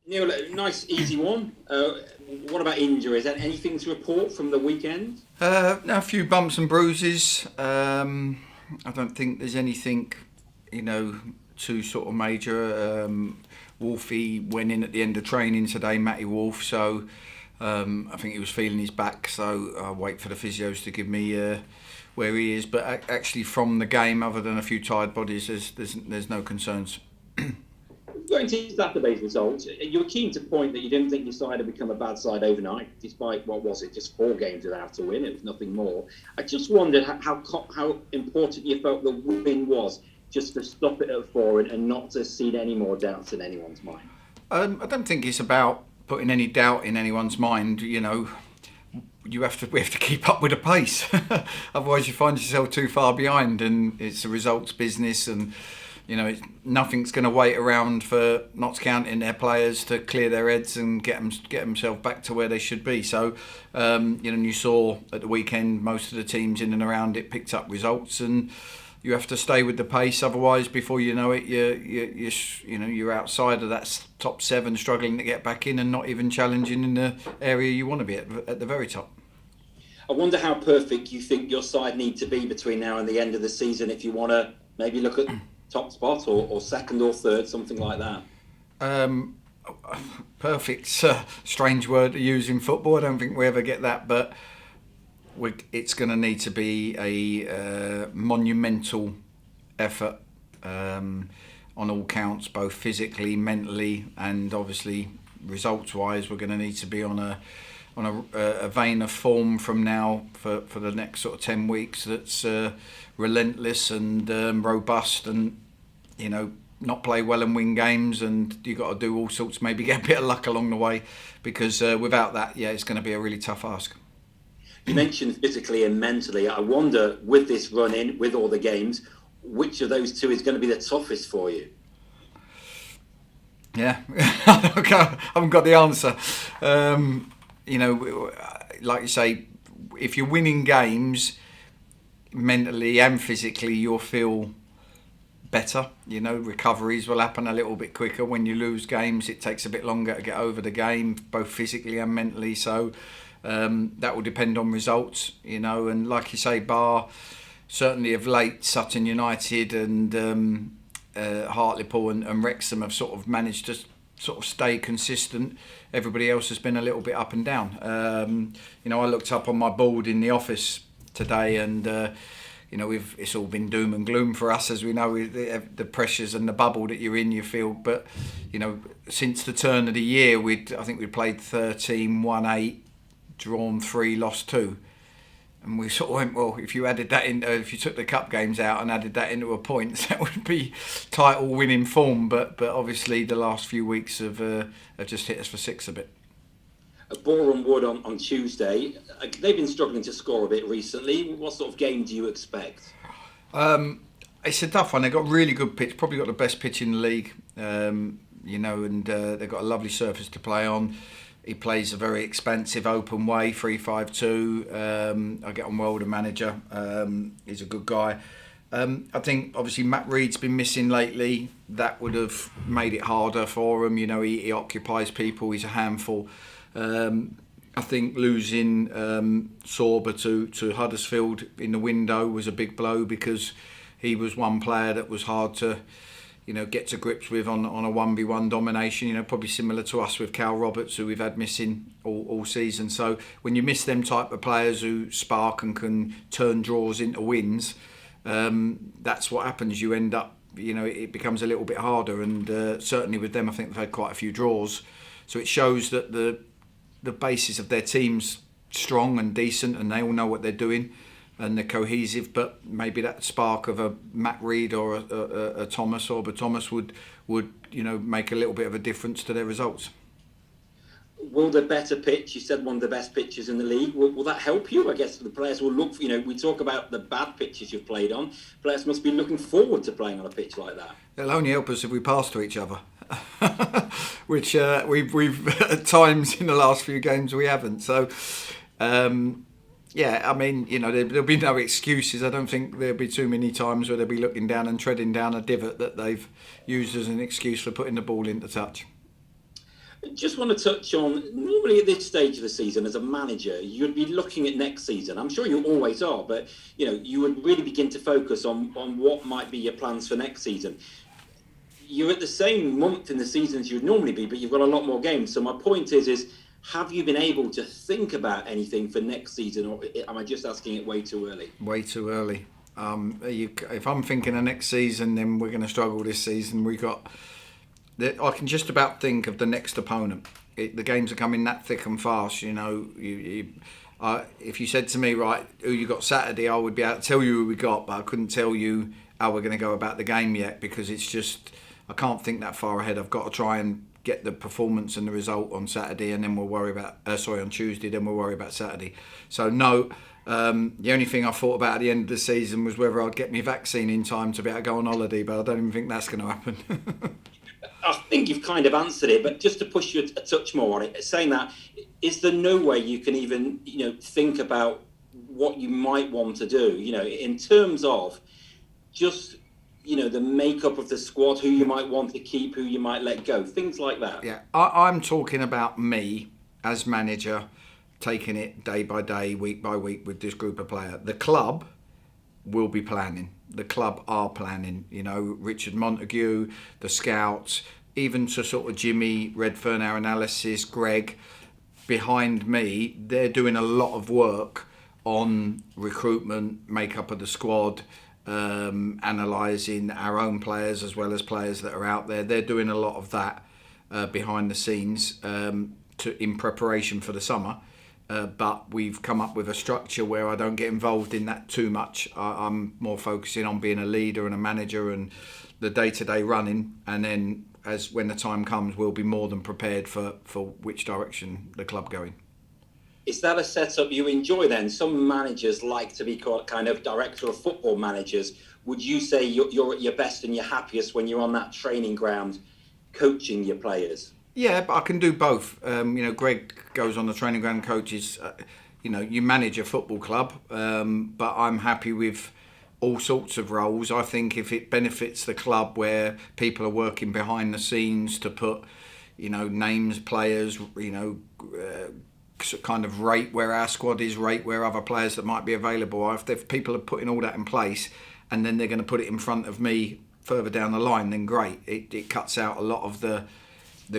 Neil, a nice easy one. What about injuries? Anything to report from the weekend? A few bumps and bruises. I don't think there's anything, you know, too sort of major. Wolfie went in at the end of training today, Matty Wolf. So I think he was feeling his back. So I'll wait for the physios to give me where he is. But actually, from the game, other than a few tired bodies, there's no concerns. Going to Saturday's results, you were keen to point that you didn't think your side had become a bad side overnight, despite what was it, just 4 games without to win. It was nothing more. I just wondered how important you felt the win was, just to stop it at 4 and not to seed any more doubts in anyone's mind. I don't think it's about putting any doubt in anyone's mind. You know, we have to keep up with the pace. Otherwise, you find yourself too far behind, and it's a results business. And nothing's going to wait around for Notts County and their players to clear their heads and get themselves back to where they should be. So, you saw at the weekend most of the teams in and around it picked up results, and you have to stay with the pace. Otherwise, before you know it, you're outside of that top 7, struggling to get back in, and not even challenging in the area you want to be at the very top. I wonder how perfect you think your side need to be between now and the end of the season if you want to maybe look at top spot or second or third, something like that. Perfect, strange word to use in football. I don't think we ever get that, but it's going to need to be a monumental effort on all counts, both physically, mentally, and obviously results-wise. We're going to need to be on a vein of form from now for the next sort of 10 weeks that's relentless and robust, and not play well and win games, and you've got to do all sorts, maybe get a bit of luck along the way, because without that, it's going to be a really tough ask. You mentioned physically and mentally. I wonder, with this run in, with all the games, which of those two is going to be the toughest for you? Yeah, I haven't got the answer. Like you say, if you're winning games mentally and physically, you'll feel better. Recoveries will happen a little bit quicker. When you lose games, it takes a bit longer to get over the game, both physically and mentally. So that will depend on results, and like you say, bar certainly of late, Sutton United and Hartlepool and Wrexham have sort of managed to sort of stay consistent. Everybody else has been a little bit up and down. I looked up on my board in the office today, and it's all been doom and gloom for us, as we know, with the pressures and the bubble that you're in, you feel. But since the turn of the year, I think we played 13, won 8, drawn 3, lost 2. And we sort of went, well, if you added that in, if you took the cup games out and added that into a point, that would be title winning form. But obviously the last few weeks have just hit us for 6 a bit. Boreham Wood on Tuesday. They've been struggling to score a bit recently. What sort of game do you expect? It's a tough one. They've got a really good pitch, probably got the best pitch in the league, and they've got a lovely surface to play on. He plays a very expansive open way, 3-5-2. I get on well with the manager. He's a good guy. I think obviously Matt Reed's been missing lately. That would have made it harder for him. He occupies people. He's a handful. I think losing Sorba to Huddersfield in the window was a big blow, because he was one player that was hard to get to grips with on a 1v1 domination, probably similar to us with Cal Roberts, who we've had missing all season. So when you miss them type of players who spark and can turn draws into wins, that's what happens. You end up, it becomes a little bit harder, and certainly with them, I think they've had quite a few draws. So it shows that the basis of their team's strong and decent, and they all know what they're doing, and they're cohesive. But maybe that spark of a Matt Reed or a Thomas or Thomas would make a little bit of a difference to their results. Will the better pitch, you said one of the best pitches in the league, will that help you? I guess the players will look, we talk about the bad pitches you've played on. Players must be looking forward to playing on a pitch like that. It'll only help us if we pass to each other. Which we've at times in the last few games we haven't. So there'll be no excuses. I don't think there'll be too many times where they'll be looking down and treading down a divot that they've used as an excuse for putting the ball into touch. Just want to touch on, normally at this stage of the season, as a manager, you'd be looking at next season. I'm sure you always are, but you would really begin to focus on what might be your plans for next season. You're at the same month in the season as you'd normally be, but you've got a lot more games. So my point is have you been able to think about anything for next season, or am I just asking it way too early? Way too early. If I'm thinking of next season, then we're going to struggle this season. I can just about think of the next opponent. The games are coming that thick and fast. If you said to me, right, who you got Saturday, I would be able to tell you who we got, but I couldn't tell you how we're going to go about the game yet, because it's just, I can't think that far ahead. I've got to try and get the performance and the result on Saturday, and then we'll worry about on Tuesday, then we'll worry about Saturday. So no, the only thing I thought about at the end of the season was whether I'd get my vaccine in time to be able to go on holiday, but I don't even think that's going to happen. I think you've kind of answered it, but just to push you a touch more on it, saying that, is there no way you can even think about what you might want to do, in terms of just the makeup of the squad, who you might want to keep, who you might let go, things like that? Yeah, I'm talking about me as manager, taking it day by day, week by week with this group of players. The club will be planning. The club are planning. Richard Montague, the scouts, even to sort of Jimmy Redfern, our analysis, Greg, behind me, they're doing a lot of work on recruitment, makeup of the squad, analysing our own players as well as players that are out there. They're doing a lot of that behind the scenes in preparation for the summer. But we've come up with a structure where I don't get involved in that too much. I'm more focusing on being a leader and a manager and the day-to-day running. And then when the time comes, we'll be more than prepared for which direction the club going. Is that a setup you enjoy then? Some managers like to be called kind of director of football managers. Would you say you're at your best and your happiest when you're on that training ground coaching your players? Yeah, but I can do both. Greg goes on the training ground, coaches. You manage a football club, but I'm happy with all sorts of roles. I think if it benefits the club where people are working behind the scenes to put, names, players, kind of rate where our squad is, rate where other players that might be available. If people are putting all that in place and then they're going to put it in front of me further down the line, then great. It cuts out a lot of the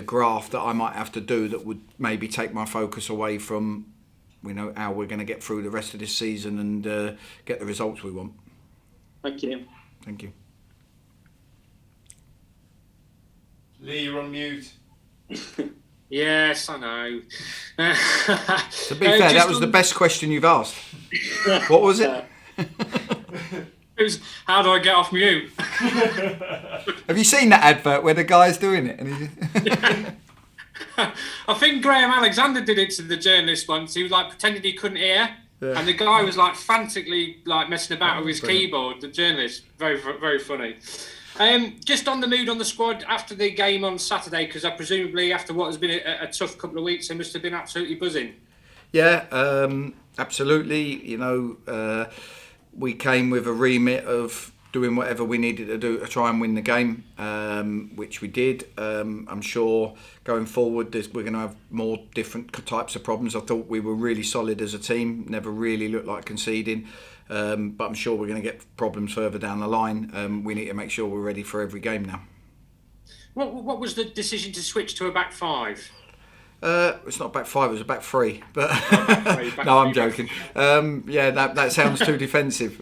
graft that I might have to do that would maybe take my focus away from how we're going to get through the rest of this season and get the results we want. Thank you, Neal. Thank you. Lee, you're on mute. Yes, I know. To be fair, that was the best question you've asked. What was it? It was, how do I get off mute? Have you seen that advert where the guy's doing it? And I think Graham Alexander did it to the journalist once. He was pretending he couldn't hear, Yeah. and the guy was frantically messing about with his keyboard. The journalist, very, very funny. Just on the mood on the squad after the game on Saturday, because presumably after what has been a tough couple of weeks, they must have been absolutely buzzing. Yeah, absolutely. We came with a remit of doing whatever we needed to do to try and win the game, which we did. I'm sure going forward we're going to have more different types of problems. I thought we were really solid as a team, never really looked like conceding, but I'm sure we're going to get problems further down the line. We need to make sure we're ready for every game now. What was the decision to switch to a back five? It's not back five, it was a back three. But Back no, I'm three, joking. That sounds too defensive.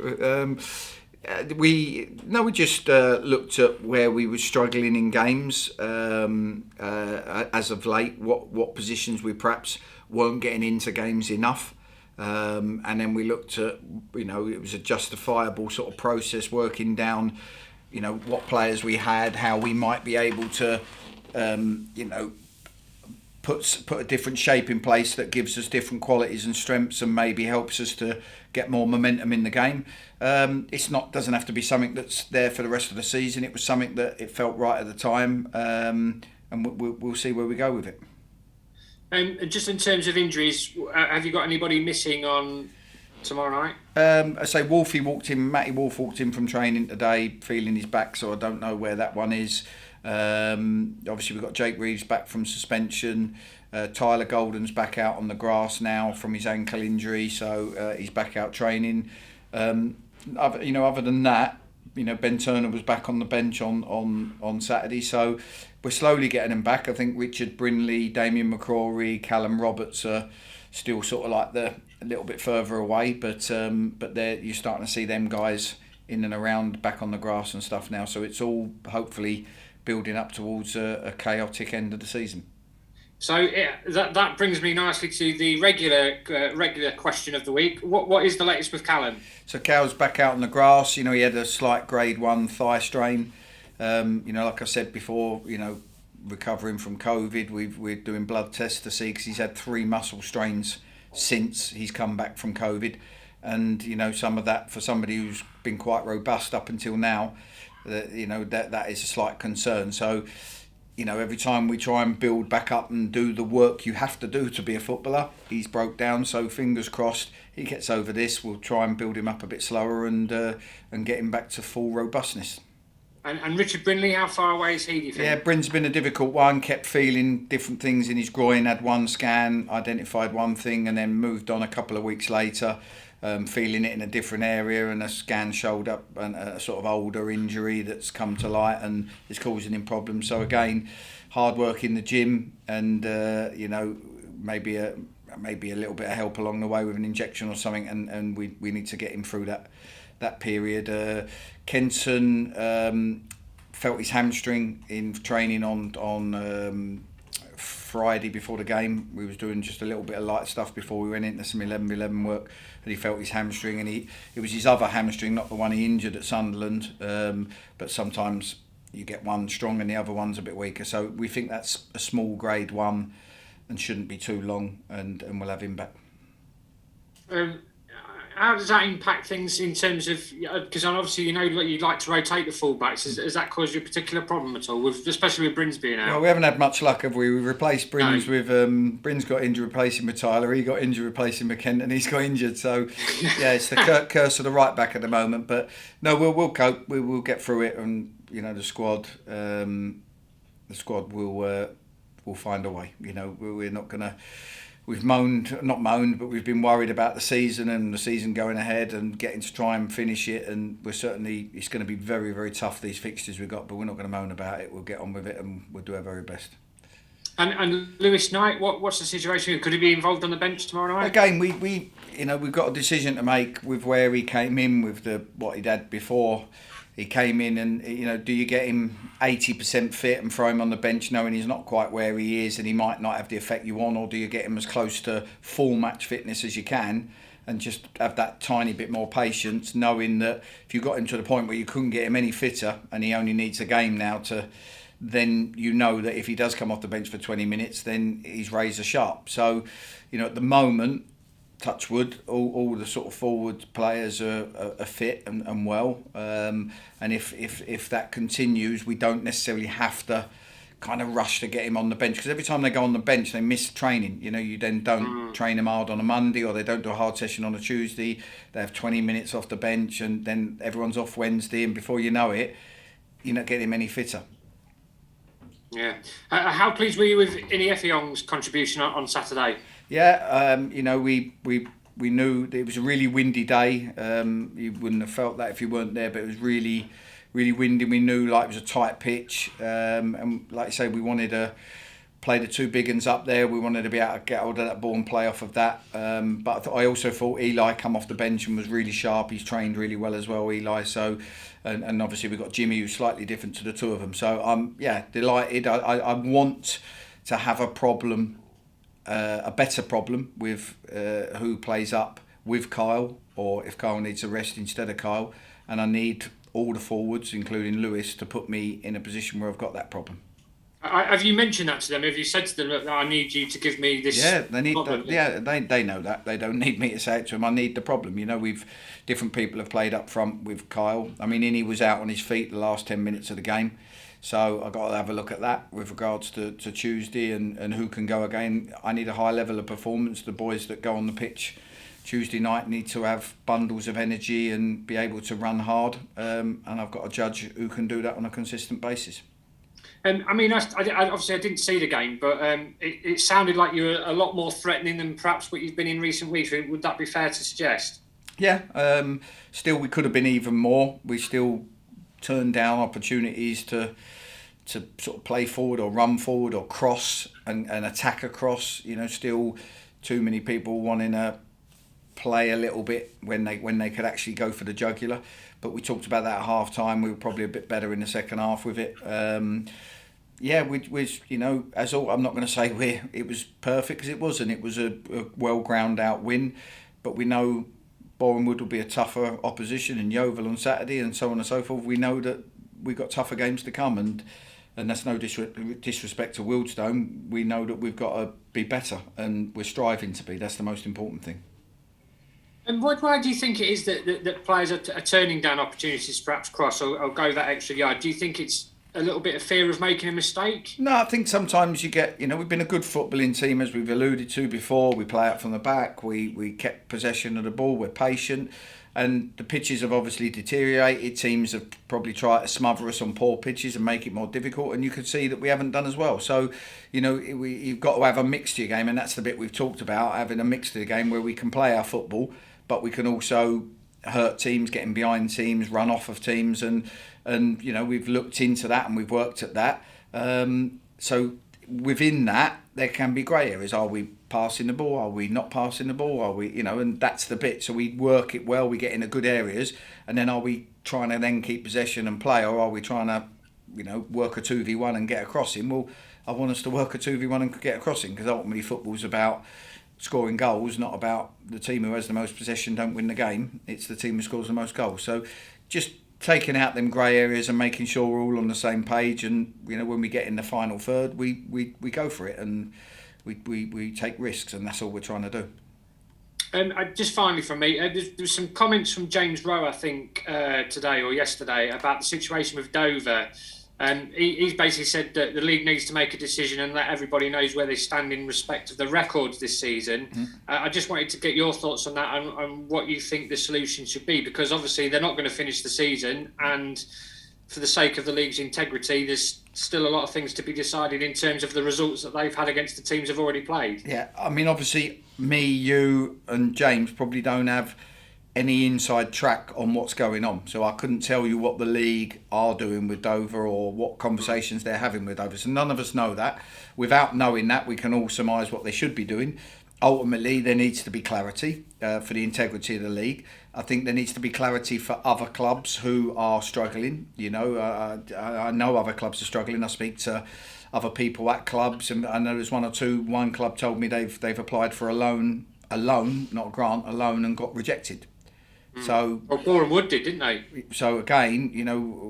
We just looked at where we were struggling in games as of late. What positions we perhaps weren't getting into games enough, and then we looked at it was a justifiable sort of process working down what players we had, how we might be able to put a different shape in place that gives us different qualities and strengths and maybe helps us to get more momentum in the game. Doesn't have to be something that's there for the rest of the season. It was something that it felt right at the time, and we'll see where we go with it. And just in terms of injuries, have you got anybody missing on tomorrow night? I say Matty Wolf walked in from training today feeling his back, so I don't know where that one is. Obviously, we've got Jake Reeves back from suspension. Tyler Golden's back out on the grass now from his ankle injury, so he's back out training. Other than that, Ben Turner was back on the bench on Saturday, so we're slowly getting them back. I think Richard Brindley, Damien McCrory, Callum Roberts are still sort of like a little bit further away, but you're starting to see them guys in and around back on the grass and stuff now. So it's all hopefully building up towards a chaotic end of the season. So that brings me nicely to the regular question of the week. What is the latest with Callum? So Cal's back out on the grass. He had a slight grade 1 thigh strain. Like I said before, recovering from COVID, we're doing blood tests to see, because he's had 3 muscle strains since he's come back from COVID, and some of that, for somebody who's been quite robust up until now, that is a slight concern. So every time we try and build back up and do the work you have to do to be a footballer, he's broke down. So fingers crossed he gets over this. We'll try and build him up a bit slower and get him back to full robustness. And Richard Brindley, how far away is he, do you think? Yeah, Bryn's been a difficult one. Kept feeling different things in his groin. Had one scan, identified one thing, and then moved on a couple of weeks later, feeling it in a different area, and a scan showed up and a sort of older injury that's come to light and is causing him problems. So again, hard work in the gym, and maybe a little bit of help along the way with an injection or something, and we need to get him through that period. Kenton felt his hamstring in training on Friday before the game. We was doing just a little bit of light stuff before we went into some 11-11 work, and he felt his hamstring, and it was his other hamstring, not the one he injured at Sunderland, but sometimes you get one strong and the other one's a bit weaker. So we think that's a small grade 1 and shouldn't be too long, and we'll have him back. How does that impact things in terms of, because obviously you'd like to rotate the fullbacks. Has that caused you a particular problem at all, especially with Brins being out? Well, we haven't had much luck, have we? We replaced Brins with Brins got injured replacing with Tyler. He got injured replacing with Kent, and he's got injured. So yeah, it's the curse of the right back at the moment. But no, we'll cope. We will get through it, and the squad will find a way. We're not gonna. We've but we've been worried about the season and the season going ahead and getting to try and finish it. And it's going to be very, very tough, these fixtures we've got, but we're not going to moan about it. We'll get on with it and we'll do our very best. And Lewis Knight, what's the situation? Could he be involved on the bench tomorrow night? Again, we've got a decision to make with where he came in with what he'd had before. He came in and, do you get him 80% fit and throw him on the bench knowing he's not quite where he is and he might not have the effect you want, or do you get him as close to full match fitness as you can and just have that tiny bit more patience, knowing that if you got him to the point where you couldn't get him any fitter and he only needs a game now then that if he does come off the bench for 20 minutes, then he's razor sharp. So, at the moment, touch wood, all the sort of forward players are fit and well, and if that continues, we don't necessarily have to kind of rush to get him on the bench, because every time they go on the bench they miss training. You then don't train them hard on a Monday, or they don't do a hard session on a Tuesday. They have 20 minutes off the bench and then everyone's off Wednesday, and before you know it, you're not getting him any fitter. Yeah. How pleased were you with Ini Effiong's contribution on Saturday? Yeah, we knew it was a really windy day. You wouldn't have felt that if you weren't there, but it was really, really windy. We knew it was a tight pitch, and like I say, we wanted to play the 2 big uns up there. We wanted to be able to get hold of that ball and play off of that. But I also thought Eli come off the bench and was really sharp. He's trained really well as well, Eli. So, and obviously we've got Jimmy, who's slightly different to the 2 of them. So I'm delighted. I want to have a better problem with who plays up with Kyle, or if Kyle needs a rest instead of Kyle, and I need all the forwards, including Lewis, to put me in a position where I've got that problem. Have you mentioned that to them? Have you said to them that I need you to give me this? Yeah, they need that. Yeah, they know that. They don't need me to say it to them. I need the problem. Different people have played up front with Kyle. I mean, Innie was out on his feet the last 10 minutes of the game. So I've got to have a look at that with regards to Tuesday and who can go again. I need a high level of performance. The boys that go on the pitch Tuesday night need to have bundles of energy and be able to run hard. And I've got to judge who can do that on a consistent basis. I mean, obviously I didn't see the game, but it sounded like you were a lot more threatening than perhaps what you've been in recent weeks. Would that be fair to suggest? Yeah, still we could have been even more. We still turned down opportunities to sort of play forward or run forward or cross and attack across. Still too many people wanting to play a little bit when they could actually go for the jugular. But we talked about that at half time. We were probably a bit better in the second half with it. As all, I'm not going to say it was perfect, because it wasn't. It was a well ground out win, but we know Boreham Wood will be a tougher opposition, and Yeovil on Saturday, and so on and so forth. We know that we've got tougher games to come, and that's no disrespect to Wildstone. We know that we've got to be better, and we're striving to be. That's the most important thing. And why do you think it is that players are turning down opportunities to perhaps cross or go that extra yard? Do you think it's a little bit of fear of making a mistake? No, I think sometimes you get, we've been a good footballing team, as we've alluded to before. We play out from the back. We kept possession of the ball. We're patient. And the pitches have obviously deteriorated. Teams have probably tried to smother us on poor pitches and make it more difficult. And you could see that we haven't done as well. So, you've got to have a mixture game. And that's the bit we've talked about, having a mixture game where we can play our football, but we can also hurt teams, getting behind teams, run off of teams. And we've looked into that and we've worked at that. So within that, there can be grey areas. Are we passing the ball? Are we not passing the ball? Are we, and that's the bit. So we work it well, we get into good areas, and then are we trying to then keep possession and play, or are we trying to, work a 2v1 and get a crossing? Well, I want us to work a 2v1 and get a crossing, because ultimately football's about scoring goals, not about the team who has the most possession don't win the game. It's the team who scores the most goals. So just taking out them grey areas and making sure we're all on the same page, and when we get in the final third, we go for it, and we take risks, and that's all we're trying to do. Just finally from me, there's some comments from James Rowe, I think, today or yesterday, about the situation with Dover. And he's basically said that the league needs to make a decision and let everybody knows where they stand in respect of the records this season. Mm-hmm. I just wanted to get your thoughts on that and what you think the solution should be, because obviously they're not going to finish the season, and for the sake of the league's integrity, there's still a lot of things to be decided in terms of the results that they've had against the teams they've already played. Yeah, I mean, obviously, me, you and James probably don't have any inside track on what's going on. So I couldn't tell you what the league are doing with Dover or what conversations they're having with Dover. So none of us know that. Without knowing that, we can all surmise what they should be doing. Ultimately, there needs to be clarity for the integrity of the league. I think there needs to be clarity for other clubs who are struggling. I know other clubs are struggling. I speak to other people at clubs, and I know there's one or two. One club told me they've applied for a loan, not a grant, a loan, and got rejected. So, Boreham Wood did, didn't they? So again,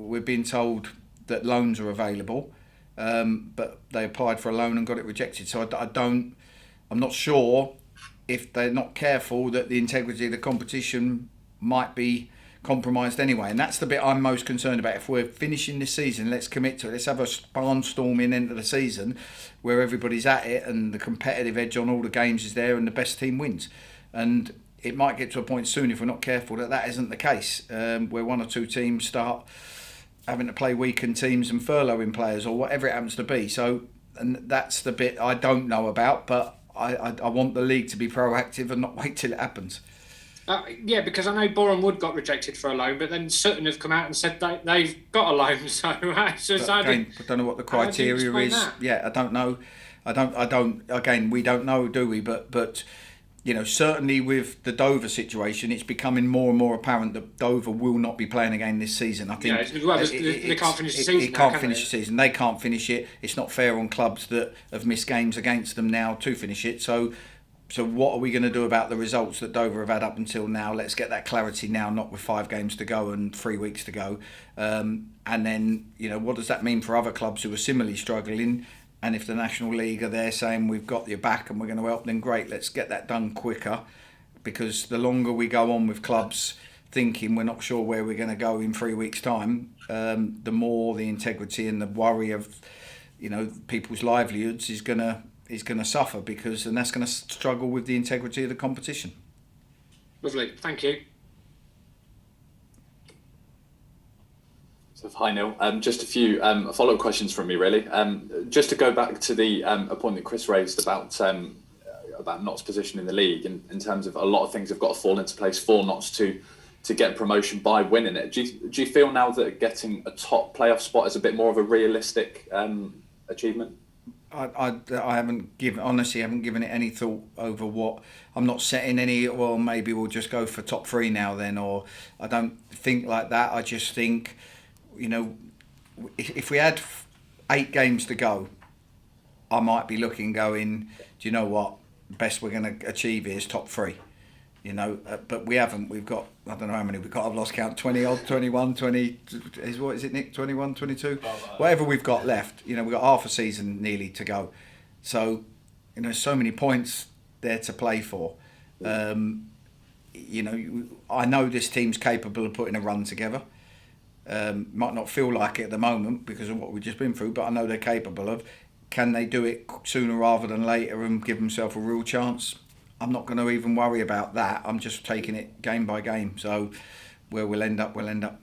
we're being told that loans are available, but they applied for a loan and got it rejected. So I'm not sure if they're not careful that the integrity of the competition might be compromised anyway. And that's the bit I'm most concerned about. If we're finishing this season, let's commit to it. Let's have a barnstorming end of the season where everybody's at it and the competitive edge on all the games is there and the best team wins. And it might get to a point soon, if we're not careful, that isn't the case, where one or two teams start having to play weakened teams and furloughing players or whatever it happens to be. So, and that's the bit I don't know about, but I want the league to be proactive and not wait till it happens. Yeah, because I know Boreham Wood got rejected for a loan, but then Sutton have come out and said they've got a loan. So I don't know what the criteria is. That? Yeah, I don't know. I don't. Again, we don't know, do we? But certainly with the Dover situation, it's becoming more and more apparent that Dover will not be playing again this season. I think they can't finish the season. They can't finish the season. They can't finish it. It's not fair on clubs that have missed games against them now to finish it. So what are we going to do about the results that Dover have had up until now? Let's get that clarity now, not with 5 games to go and 3 weeks to go. And then, what does that mean for other clubs who are similarly struggling? And if the National League are there saying we've got your back and we're going to help, then great, let's get that done quicker. Because the longer we go on with clubs thinking we're not sure where we're going to go in 3 weeks' time, the more the integrity and the worry of people's livelihoods is going to suffer, and that's going to struggle with the integrity of the competition. Lovely, thank you. So, hi Neil. Just a few follow-up questions from me, really. Just to go back to the a point that Chris raised about Notts' position in the league, in terms of a lot of things have got to fall into place for Notts to get promotion by winning it. Do you feel now that getting a top playoff spot is a bit more of a realistic achievement? I haven't given it any thought over what. I'm not setting any, well, maybe we'll just go for top three now then, or I don't think like that. I just think, if we had 8 games to go, I might be looking going, do you know what, best we're going to achieve here is top 3. But we haven't. We've got, I don't know how many we've got. I've lost count. 20 odd, 21, 20. What is it, Nick? 21, 22? Whatever we've got left. We've got half a season nearly to go. So, so many points there to play for. I know this team's capable of putting a run together. Might not feel like it at the moment because of what we've just been through, but I know they're capable of. Can they do it sooner rather than later and give themselves a real chance? I'm not going to even worry about that. I'm just taking it game by game. So where we'll end up, we'll end up.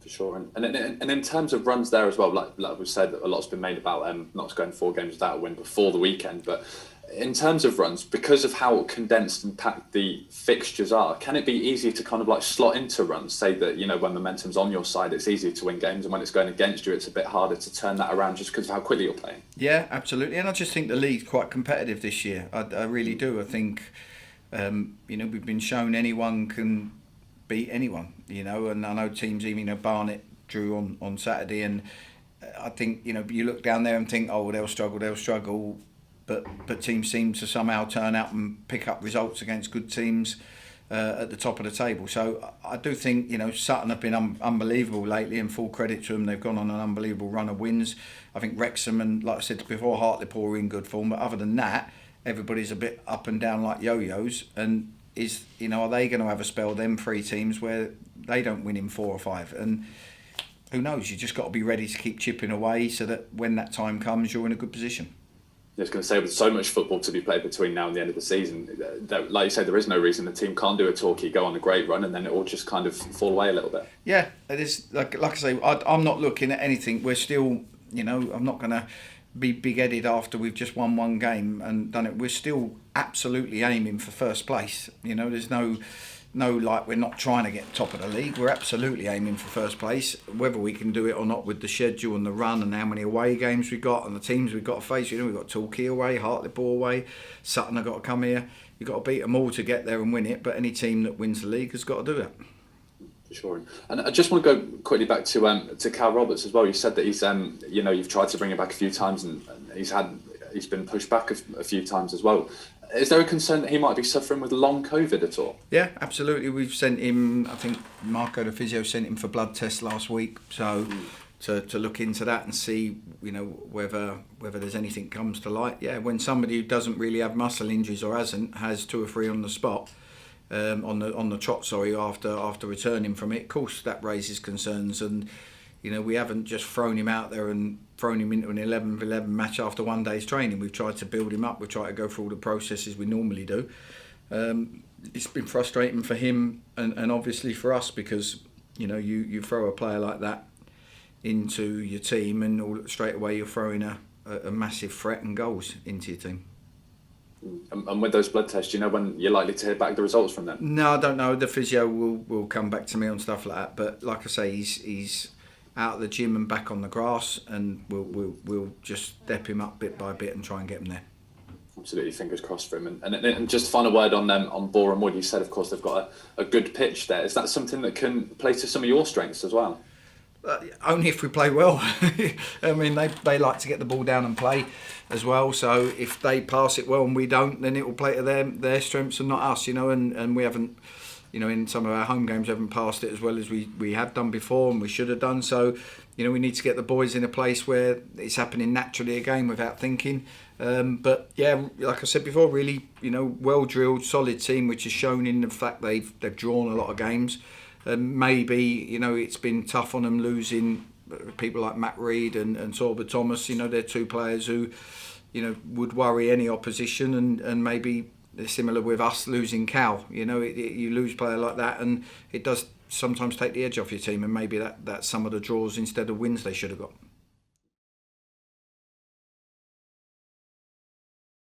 For sure. And in terms of runs there as well, like we've said, a lot's been made about not going 4 games without a win before the weekend. But in terms of runs, because of how condensed and packed the fixtures are, can it be easy to kind of like slot into runs? Say that, when momentum's on your side, it's easier to win games, and when it's going against you, it's a bit harder to turn that around just because of how quickly you're playing. Yeah, absolutely. And I just think the league's quite competitive this year. I really do. I think, we've been shown anyone can beat anyone, and I know teams, even Barnet drew on Saturday, and I think, you look down there and think, oh, they'll struggle. But teams seem to somehow turn out and pick up results against good teams at the top of the table. So I do think, Sutton have been unbelievable lately, and full credit to them. They've gone on an unbelievable run of wins. I think Wrexham and, like I said before, Hartlepool are in good form. But other than that, everybody's a bit up and down like yo-yos. And are they going to have a spell, them 3 teams, where they don't win in 4 or 5? And who knows? You just got to be ready to keep chipping away so that when that time comes, you're in a good position. I was going to say, with so much football to be played between now and the end of the season, like you said, there is no reason the team can't do a Torquay, go on a great run, and then it will just kind of fall away a little bit. Yeah, it is. Like I say, I'm not looking at anything. We're still, I'm not going to be big-headed after we've just won 1 game and done it. We're still absolutely aiming for first place. There's no we're not trying to get top of the league. We're absolutely aiming for first place. Whether we can do it or not with the schedule and the run and how many away games we've got and the teams we've got to face. We've got Torquay away, Hartlepool away, Sutton have got to come here. You've got to beat them all to get there and win it. But any team that wins the league has got to do that. For sure. And I just want to go quickly back to Cal Roberts as well. You said that he's you've tried to bring him back a few times, and he's been pushed back a few times as well. Is there a concern that he might be suffering with long COVID at all? Yeah, absolutely. We've sent him, I think Marco the physio sent him for blood tests last week, so to look into that and see, whether there's anything comes to light. Yeah, when somebody who doesn't really have muscle injuries or has 2 or 3 on the spot, on the trot, after returning from it, of course that raises concerns. And we haven't just thrown him out there and thrown him into an 11-11 match after 1 day's training. We've tried to build him up. We've tried to go through all the processes we normally do. It's been frustrating for him and obviously for us because, you throw a player like that into your team and straight away you're throwing a massive threat and goals into your team. And with those blood tests, do you know when you're likely to hear back the results from them? No, I don't know. The physio will come back to me on stuff like that. But like I say, he's out of the gym and back on the grass, and we'll just step him up bit by bit and try and get him there. Absolutely, fingers crossed for him. And just final word on Boreham Wood. You said, of course, they've got a good pitch there. Is that something that can play to some of your strengths as well? Only if we play well. I mean, they like to get the ball down and play as well. So if they pass it well and we don't, then it will play to their strengths and not us. And we haven't. In some of our home games, we haven't passed it as well as we have done before and we should have done. So, we need to get the boys in a place where it's happening naturally again without thinking. But yeah, like I said before, really, well drilled, solid team, which is shown in the fact they've drawn a lot of games. Maybe, it's been tough on them losing people like Matt Reid and Sorba Thomas. They're 2 players who, would worry any opposition and maybe. Similar with us losing Cal, you lose a player like that, and it does sometimes take the edge off your team, and maybe that's some of the draws instead of wins they should have got.